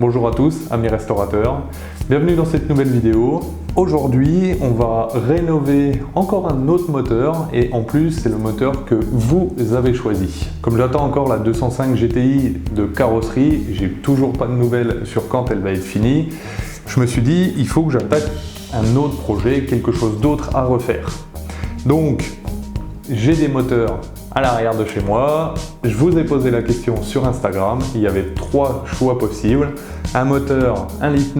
Bonjour à tous, amis restaurateurs, bienvenue dans cette nouvelle vidéo. Aujourd'hui, on va rénover encore un autre moteur et en plus, c'est le moteur que vous avez choisi. Comme j'attends encore la 205 GTI de carrosserie, j'ai toujours pas de nouvelles sur quand elle va être finie. Je me suis dit, il faut que j'attaque un autre projet, quelque chose d'autre à refaire. Donc, j'ai des moteurs à l'arrière de chez moi. Je vous ai posé la question sur Instagram. Il y avait 3 choix possibles. Un moteur 1,9 litre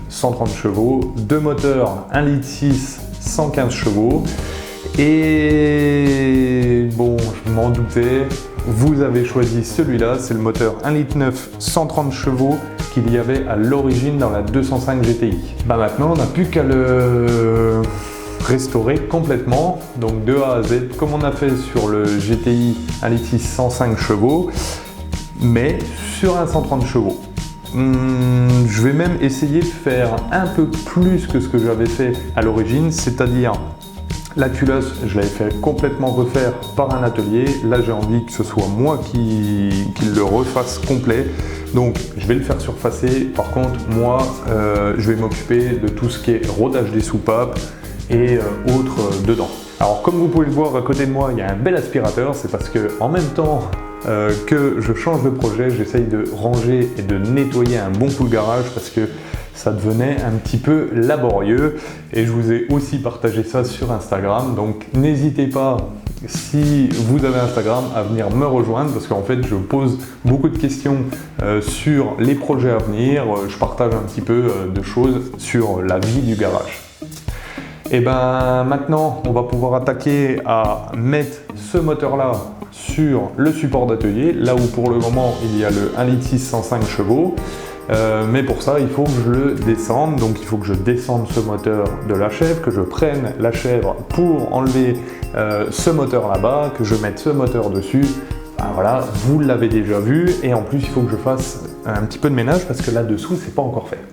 130 chevaux, 2 moteurs 1,6 litre 115 chevaux. Et bon, je m'en doutais, vous avez choisi celui-là, c'est le moteur 1,9 litre 130 chevaux qu'il y avait à l'origine dans la 205 GTI. Maintenant, on n'a plus qu'à le restaurer complètement, donc de A à Z, comme on a fait sur le GTI 1,6 litre 105 chevaux, mais sur un 130 chevaux. Je vais même essayer de faire un peu plus que ce que j'avais fait à l'origine, c'est-à-dire la culasse, je l'avais fait complètement refaire par un atelier. Là, j'ai envie que ce soit moi qui le refasse complet. Donc, je vais le faire surfacer. Par contre, moi, je vais m'occuper de tout ce qui est rodage des soupapes et autres dedans. Alors, comme vous pouvez le voir à côté de moi, il y a un bel aspirateur. C'est parce que en même temps que je change de projet, j'essaye de ranger et de nettoyer un bon coup le garage parce que ça devenait un petit peu laborieux et je vous ai aussi partagé ça sur Instagram, donc n'hésitez pas, si vous avez Instagram, à venir me rejoindre parce qu'en fait je pose beaucoup de questions sur les projets à venir, je partage un petit peu de choses sur la vie du garage. Et ben maintenant on va pouvoir attaquer à mettre ce moteur là sur le support d'atelier, là où pour le moment il y a le 1,6 litre 105 chevaux. Mais pour ça, il faut que je le descende, donc il faut que je descende ce moteur de la chèvre, que je prenne la chèvre pour enlever ce moteur là-bas, que je mette ce moteur dessus. Enfin, voilà, vous l'avez déjà vu, et en plus il faut que je fasse un petit peu de ménage parce que là-dessous, c'est pas encore fait.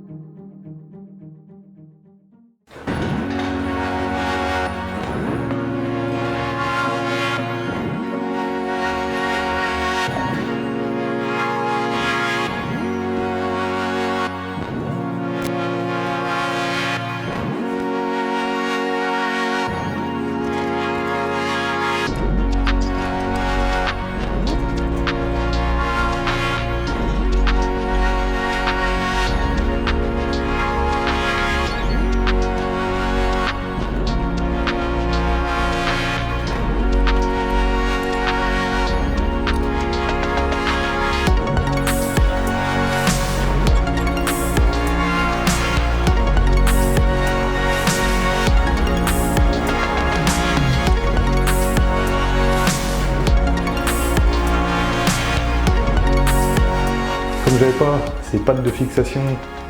Comme j'avais pas ces pattes de fixation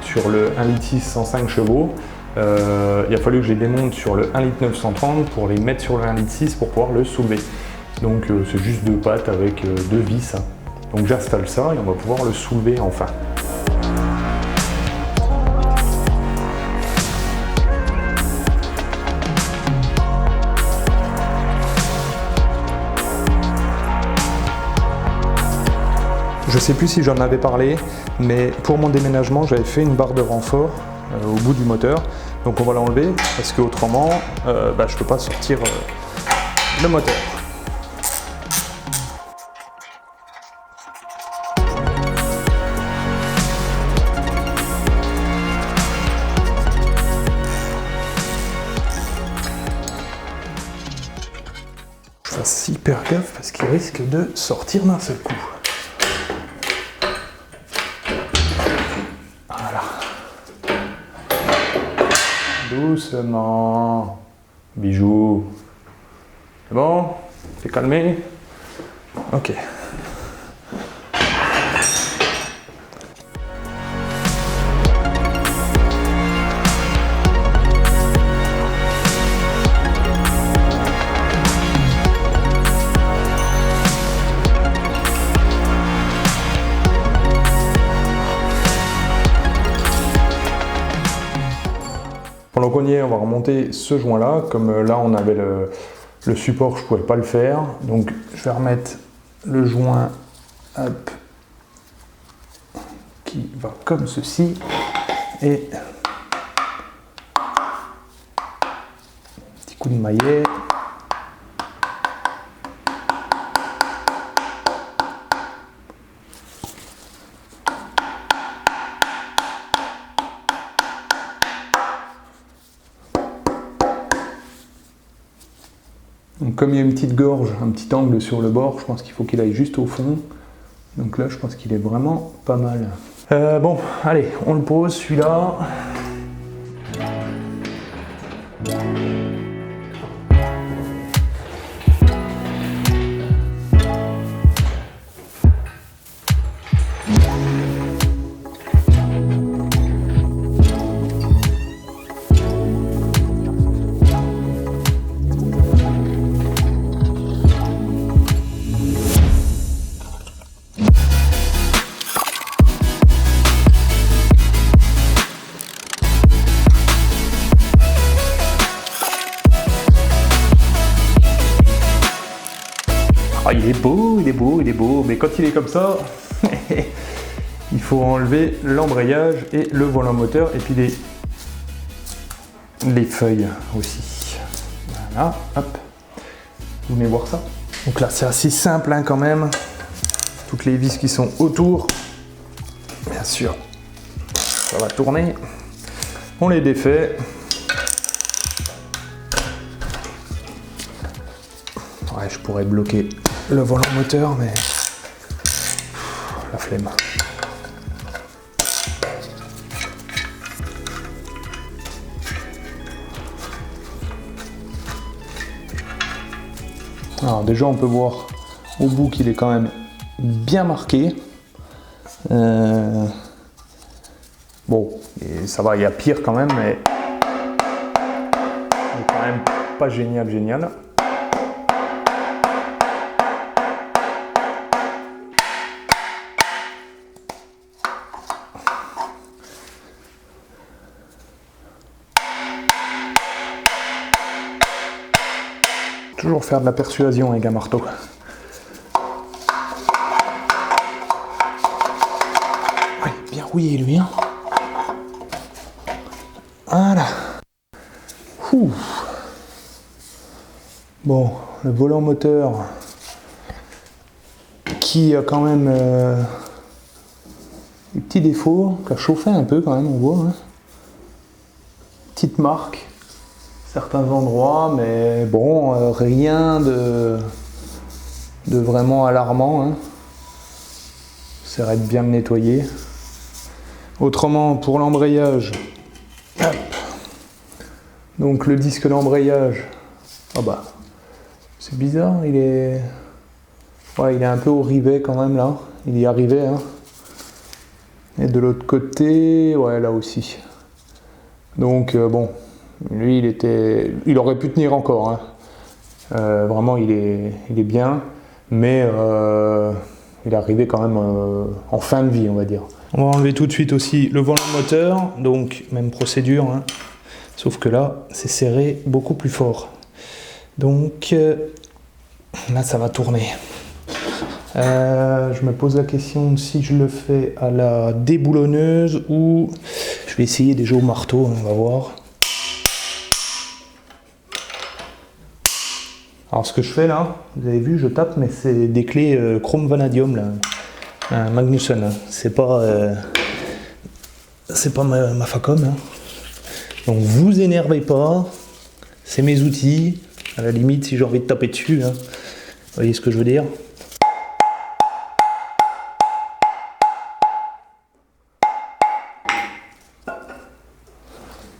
sur le 1,6 litre 105 chevaux, il a fallu que je les démonte sur le 1,9 litre 130 pour les mettre sur le 1,6 litre pour pouvoir le soulever. Donc c'est juste 2 pattes avec 2 vis. Donc j'installe ça et on va pouvoir le soulever enfin. Je ne sais plus si j'en avais parlé, mais pour mon déménagement, j'avais fait une barre de renfort au bout du moteur. Donc on va l'enlever parce qu'autrement, je ne peux pas sortir le moteur. Je fasse hyper gaffe parce qu'il risque de sortir d'un seul coup. Doucement, bijou. C'est bon? T'es calmé? Ok. Pendant qu'on y est, on va remonter ce joint là, comme là on avait le support, je ne pouvais pas le faire, donc je vais remettre le joint hop, qui va comme ceci. Et petit coup de maillet. Donc comme il y a une petite gorge, un petit angle sur le bord, je pense qu'il faut qu'il aille juste au fond. Donc là, je pense qu'il est vraiment pas mal. Bon, allez, on le pose, celui-là. Ah, il est beau, il est beau, il est beau, mais quand il est comme ça, il faut enlever l'embrayage et le volant moteur et puis les feuilles aussi. Voilà, hop. Vous venez voir ça. Donc là, c'est assez simple hein, quand même. Toutes les vis qui sont autour, bien sûr, ça va tourner. On les défait. Ouais, je pourrais bloquer le volant moteur, mais la flemme. Alors déjà, on peut voir au bout qu'il est quand même bien marqué. Bon, et ça va, il y a pire quand même, mais il est quand même pas génial, génial. Toujours faire de la persuasion avec un marteau. Ouais, bien rouillé lui. Hein. Voilà. Ouh. Bon, le volant moteur qui a quand même des petits défauts, qui a chauffé un peu quand même, on voit. Hein. Petite marque. Certains endroits, mais bon, rien de vraiment alarmant. Hein. J'essaierai de bien le nettoyer. Autrement, pour l'embrayage, donc le disque d'embrayage, oh bah, c'est bizarre, il est un peu au rivet quand même là, il y arrivait. Hein. Et de l'autre côté, ouais, là aussi. Donc bon. Lui, il aurait pu tenir encore. Hein. Vraiment, il est bien, mais il est arrivé quand même en fin de vie, on va dire. On va enlever tout de suite aussi le volant moteur, donc même procédure, hein. Sauf que là, c'est serré beaucoup plus fort. Donc là, ça va tourner. Je me pose la question si je le fais à la déboulonneuse ou je vais essayer déjà au marteau, on va voir. Alors ce que je fais là, vous avez vu, je tape, mais c'est des clés chrome vanadium là, un Magnusson. Hein. C'est pas ma Facom. Hein. Donc vous énervez pas, c'est mes outils. À la limite, si j'ai envie de taper dessus, hein. Vous voyez ce que je veux dire?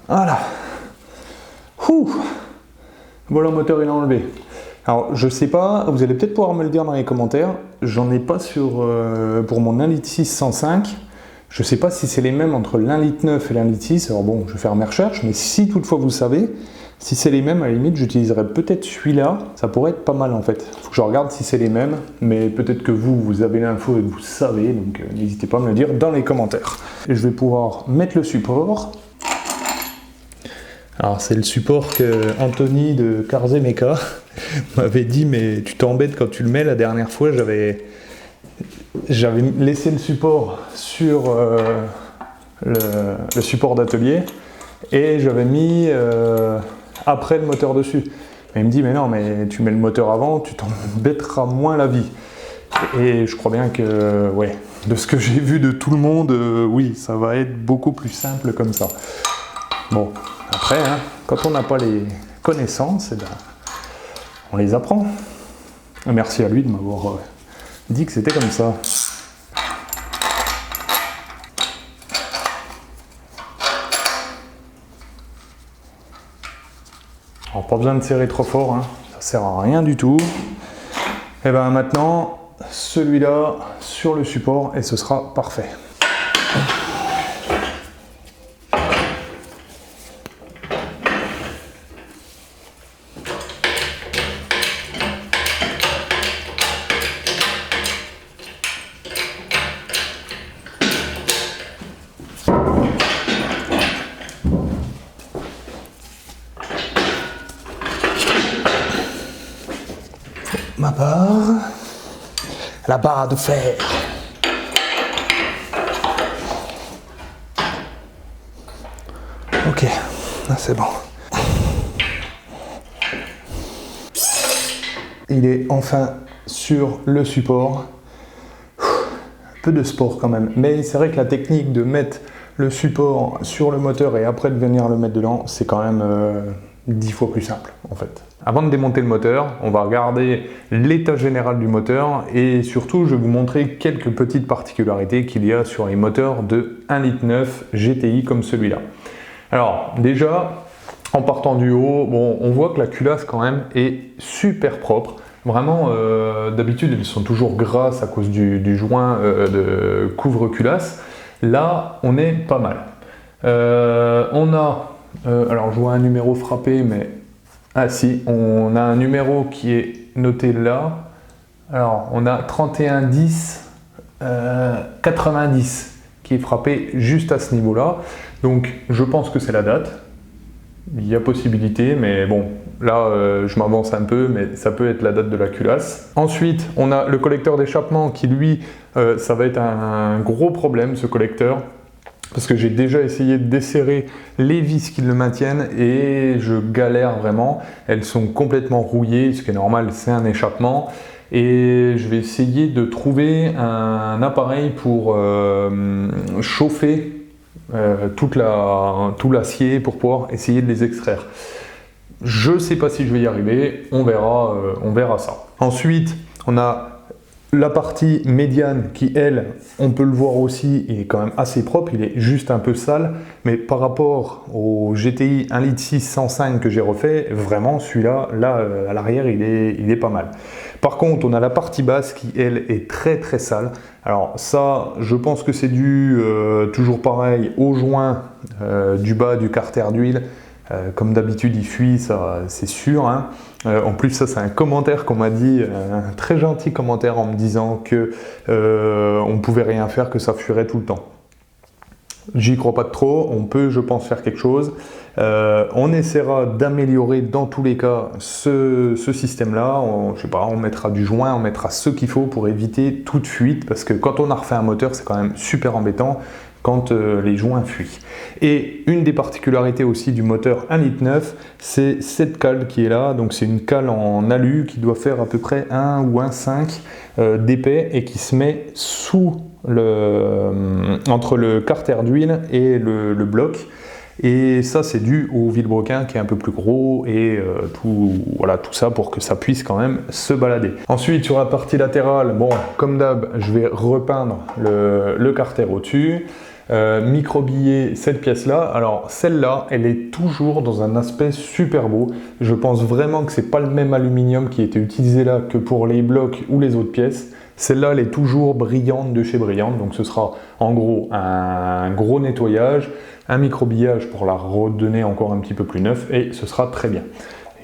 Voilà. Ouh. Volant moteur il est enlevé. Alors je sais pas, vous allez peut-être pouvoir me le dire dans les commentaires, j'en ai pas pour mon 1,6 litre 105, je sais pas si c'est les mêmes entre l'1,9 litre et l'1,6 litre, alors bon je vais faire mes recherches, mais si toutefois vous savez, si c'est les mêmes à la limite j'utiliserai peut-être celui-là, ça pourrait être pas mal en fait, faut que je regarde si c'est les mêmes, mais peut-être que vous avez l'info et que vous savez, donc n'hésitez pas à me le dire dans les commentaires. Et je vais pouvoir mettre le support. Alors c'est le support que Anthony de Carze Mecha m'avait dit, mais tu t'embêtes quand tu le mets. La dernière fois j'avais laissé le support sur le support d'atelier et j'avais mis après le moteur dessus. Et il me dit mais non, mais tu mets le moteur avant, tu t'embêteras moins la vie. Et je crois bien que ouais, de ce que j'ai vu de tout le monde, oui, ça va être beaucoup plus simple comme ça. Bon, après, hein, quand on n'a pas les connaissances, eh ben, on les apprend. Merci à lui de m'avoir dit que c'était comme ça. Alors, pas besoin de serrer trop fort, hein, ça sert à rien du tout. Et bien maintenant, celui-là sur le support et ce sera parfait. Ma barre, la barre de fer. Ok, c'est bon. Il est enfin sur le support. Un peu de sport quand même, mais c'est vrai que la technique de mettre le support sur le moteur et après de venir le mettre dedans, c'est quand même 10 fois plus simple en fait. Avant de démonter le moteur, on va regarder l'état général du moteur et surtout je vais vous montrer quelques petites particularités qu'il y a sur les moteurs de 1,9 litre GTI comme celui-là. Alors déjà, en partant du haut, bon, on voit que la culasse quand même est super propre. Vraiment, d'habitude elles sont toujours grasses à cause du joint de couvre-culasse. Là, on est pas mal. On a, alors je vois un numéro frappé, mais ah si, on a un numéro qui est noté là. Alors, on a 3110 90 qui est frappé juste à ce niveau-là. Donc, je pense que c'est la date. Il y a possibilité, mais bon, là, je m'avance un peu, mais ça peut être la date de la culasse. Ensuite, on a le collecteur d'échappement qui, lui, ça va être un gros problème, ce collecteur. Parce que j'ai déjà essayé de desserrer les vis qui le maintiennent et je galère vraiment. Elles sont complètement rouillées, ce qui est normal, c'est un échappement. Et je vais essayer de trouver un appareil pour chauffer tout l'acier pour pouvoir essayer de les extraire. Je ne sais pas si je vais y arriver, on verra ça. Ensuite, on a la partie médiane qui, elle, on peut le voir aussi, il est quand même assez propre, il est juste un peu sale, mais par rapport au GTI 1,6 litre 105 que j'ai refait, vraiment celui-là, là, à l'arrière, il est pas mal. Par contre, on a la partie basse qui, elle, est très très sale. Alors ça, je pense que c'est dû, toujours pareil, au joint du bas du carter d'huile. Comme d'habitude, il fuit, ça c'est sûr. Hein. En plus, ça c'est un commentaire qu'on m'a dit, un très gentil commentaire en me disant que on ne pouvait rien faire, que ça fuirait tout le temps. J'y crois pas trop, on peut, je pense, faire quelque chose. On essaiera d'améliorer dans tous les cas ce système-là. Je sais pas, on mettra du joint, on mettra ce qu'il faut pour éviter toute fuite, parce que quand on a refait un moteur, c'est quand même super embêtant quand les joints fuient. Et une des particularités aussi du moteur 1,9 litre, c'est cette cale qui est là. Donc c'est une cale en alu qui doit faire à peu près 1 ou 1,5 d'épais et qui se met sous entre le carter d'huile et le bloc. Et ça, c'est dû au vilebrequin qui est un peu plus gros et voilà, tout ça pour que ça puisse quand même se balader. Ensuite, sur la partie latérale, bon, comme d'hab, je vais repeindre le carter au-dessus. Micro-billet, cette pièce-là, alors celle-là, elle est toujours dans un aspect super beau. Je pense vraiment que c'est pas le même aluminium qui a été utilisé là que pour les blocs ou les autres pièces. Celle-là, elle est toujours brillante de chez Brillante, donc ce sera en gros un gros nettoyage, un micro-billage pour la redonner encore un petit peu plus neuf et ce sera très bien.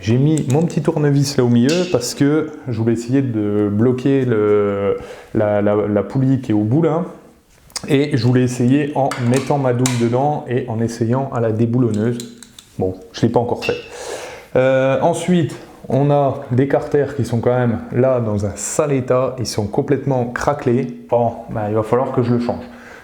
J'ai mis mon petit tournevis là au milieu parce que je voulais essayer de bloquer la poulie qui est au bout là. Et je voulais essayer en mettant ma douille dedans et en essayant à la déboulonneuse. Bon, je ne l'ai pas encore fait. Ensuite, On a des carters qui sont quand même là dans un sale état, ils sont complètement craquelés. Bon, il va falloir que je le change.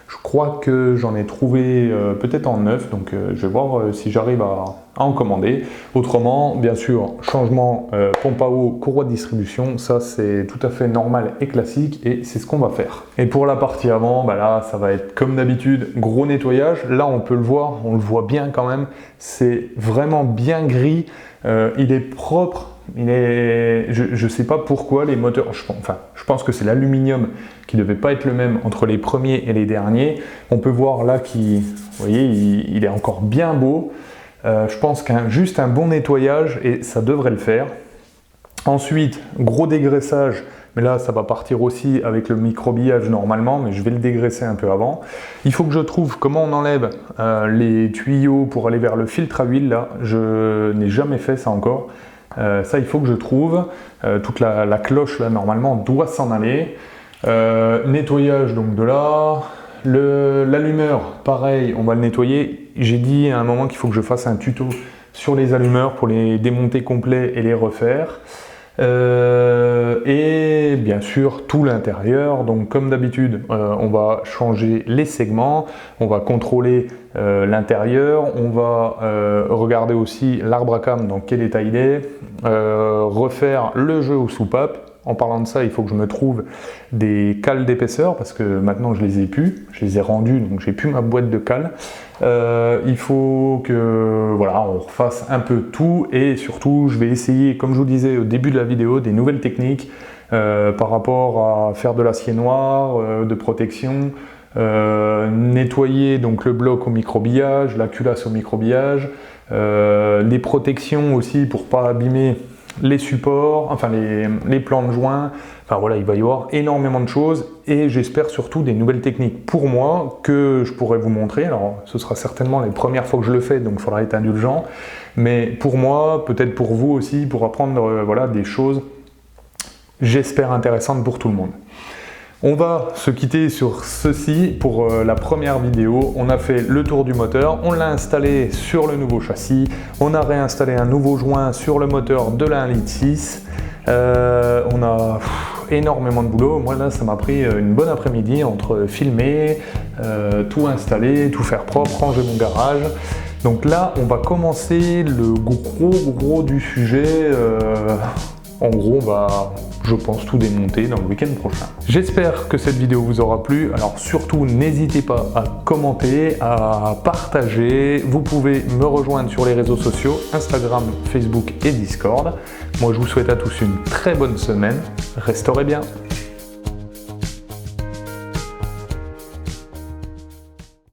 Je crois que j'en ai trouvé peut-être en neuf, donc je vais voir si j'arrive à en commander. Autrement, bien sûr, changement pompe à eau, courroie de distribution, ça c'est tout à fait normal et classique et c'est ce qu'on va faire. Et pour la partie avant, là ça va être comme d'habitude, gros nettoyage. Là on peut le voir, on le voit bien quand même, c'est vraiment bien gris, il est propre. Je ne sais pas pourquoi les moteurs, je pense que c'est l'aluminium qui ne devait pas être le même entre les premiers et les derniers. On peut voir là vous voyez, il est encore bien beau. Je pense juste un bon nettoyage et ça devrait le faire. Ensuite, gros dégraissage, mais là ça va partir aussi avec le microbillage normalement, mais je vais le dégraisser un peu avant. Il faut que je trouve comment on enlève les tuyaux pour aller vers le filtre à huile là. Je n'ai jamais fait ça encore. Ça il faut que je trouve. Toute la cloche là normalement doit s'en aller. Nettoyage donc de là. L'allumeur, pareil, on va le nettoyer. J'ai dit à un moment qu'il faut que je fasse un tuto sur les allumeurs pour les démonter complets et les refaire. Et bien sûr tout l'intérieur, donc comme d'habitude on va changer les segments, on va contrôler l'intérieur, on va regarder aussi l'arbre à cam dans quel état il est, refaire le jeu aux soupapes. En parlant de ça, il faut que je me trouve des cales d'épaisseur parce que maintenant je les ai plus, je les ai rendus donc j'ai plus ma boîte de cales. Il faut que on refasse un peu tout et surtout je vais essayer, comme je vous disais au début de la vidéo, des nouvelles techniques par rapport à faire de l'acier noir, de protection, nettoyer donc le bloc au microbillage, la culasse au microbillage, des protections aussi pour pas abîmer les supports, enfin les plans de joint, il va y avoir énormément de choses et j'espère surtout des nouvelles techniques pour moi que je pourrais vous montrer. Alors ce sera certainement les premières fois que je le fais, donc il faudra être indulgent, mais pour moi, peut-être pour vous aussi, pour apprendre des choses, j'espère intéressantes pour tout le monde. On va se quitter sur ceci pour la première vidéo. On a fait le tour du moteur, on l'a installé sur le nouveau châssis, on a réinstallé un nouveau joint sur le moteur de la 1,6 litre. On a énormément de boulot. Moi là, ça m'a pris une bonne après-midi entre filmer, tout installer, tout faire propre, ranger mon garage. Donc là, on va commencer le gros du sujet. En gros, on va, je pense, tout démonter dans le week-end prochain. J'espère que cette vidéo vous aura plu. Alors surtout, n'hésitez pas à commenter, à partager. Vous pouvez me rejoindre sur les réseaux sociaux, Instagram, Facebook et Discord. Moi, je vous souhaite à tous une très bonne semaine. Restaurez bien.